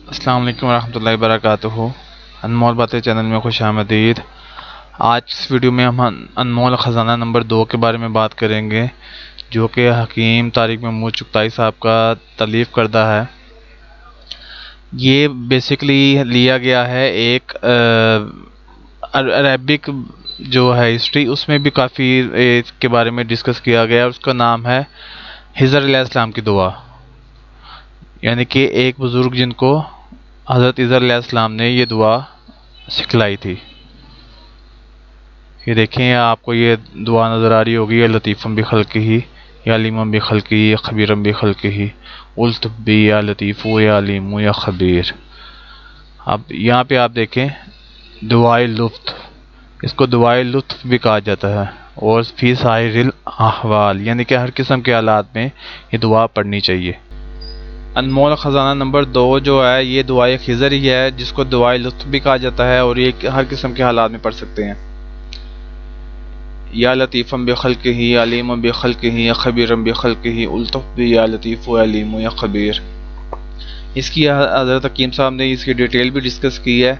السلام علیکم ورحمۃ اللہ وبرکاتہ۔ انمول باتیں چینل میں خوش آمدید۔ آج اس ویڈیو میں ہم انمول خزانہ نمبر 2 کے بارے میں بات کریں گے، جو کہ حکیم طارق محمود چغتائی صاحب کا تالیف کردہ ہے۔ یہ بیسیکلی لیا گیا ہے ایک عربک جو ہے ہسٹری، اس میں بھی کافی اس کے بارے میں ڈسکس کیا گیا۔ اس کا نام ہے خضر علیہ السلام کی دعا، یعنی کہ ایک بزرگ جن کو حضرت خضر علیہ السلام نے یہ دعا سکھلائی تھی۔ یہ دیکھیں، آپ کو یہ دعا نظر آ رہی ہوگی، یا لطیفم بخلقہ یا علیمم بخلقہ یا خبیرم بخلقہ الطف بی یا لطیف یا علیم یا خبیر۔ اب یہاں پہ آپ دیکھیں دعائے لطف، اس کو دعائے لطف بھی کہا جاتا ہے، اور فی سائر الاحوال، یعنی کہ ہر قسم کے حالات میں یہ دعا پڑھنی چاہیے۔ انمول خزانہ نمبر 2 جو ہے یہ دعائے خضر ہی ہے، جس کو دعائے لطف بھی کہا جاتا ہے، اور یہ ہر قسم کے حالات میں پڑھ سکتے ہیں۔ یا لطیفم بخلقہ یا علیم بخلقہ یا خبیرم بخلقہ الطف بی یا لطیف و علیم یا خبیر۔ اس کی حضرت حکیم صاحب نے اس کی ڈیٹیل بھی ڈسکس کی ہے،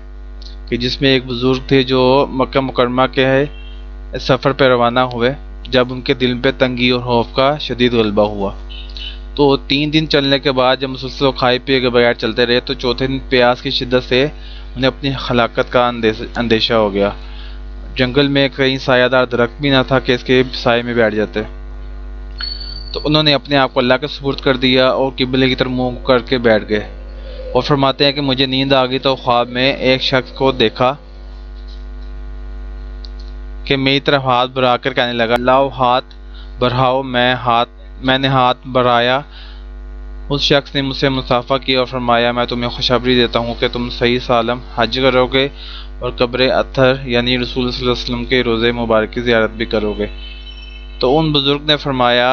کہ جس میں ایک بزرگ تھے جو مکہ مکرمہ کے سفر پہ روانہ ہوئے، جب ان کے دل پہ تنگی اور خوف کا شدید غلبہ ہوا، تو 3 دن چلنے کے بعد جب مسلسل کھائے پیے کے بغیر چلتے رہے، تو چوتھے دن پیاس کی شدت سے انہیں اپنی ہلاکت کا اندیشہ ہو گیا۔ جنگل میں کہیں سایہ دار درخت بھی نہ تھا کہ اس کے سائے میں بیٹھ جاتے، تو انہوں نے اپنے آپ کو اللہ کے سپرد کر دیا اور قبلے کی طرف منہ کر کے بیٹھ گئے، اور فرماتے ہیں کہ مجھے نیند آ گئی تو خواب میں ایک شخص کو دیکھا کہ میری طرف ہاتھ بڑھا کر کہنے لگا، لاؤ ہاتھ بڑھاؤ۔ میں نے ہاتھ بڑھایا، اس شخص نے مجھ سے مصافحہ کیا اور فرمایا، میں تمہیں خوشخبری دیتا ہوں کہ تم صحیح سالم حج کرو گے، اور قبر اطہر یعنی رسول صلی اللہ علیہ وسلم کے روضہ مبارک کی زیارت بھی کرو گے۔ تو ان بزرگ نے فرمایا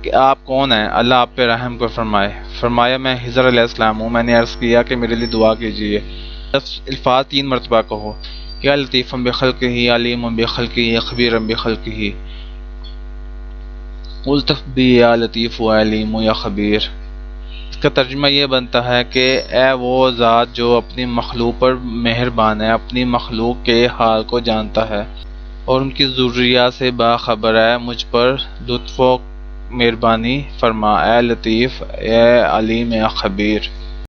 کہ آپ کون ہیں؟ اللہ آپ پہ رحم کو فرمائے۔ فرمایا، میں خضر علیہ السلام ہوں۔ میں نے عرض کیا کہ میرے لیے دعا کیجیے۔ الفاظ 3 مرتبہ کہو، یا لطیفم بخلقہ علیم بخلقہ خبیرم بخلقہ الطف بی یا لطیف و علیم یا خبیر۔ اس کا ترجمہ یہ بنتا ہے کہ اے وہ ذات جو اپنی مخلوق پر مہربان ہے، اپنی مخلوق کے حال کو جانتا ہے اور ان کی ضروریات سے باخبر ہے، مجھ پر لطف و مہربانی فرما، اے لطیف اے علیم اے خبیر۔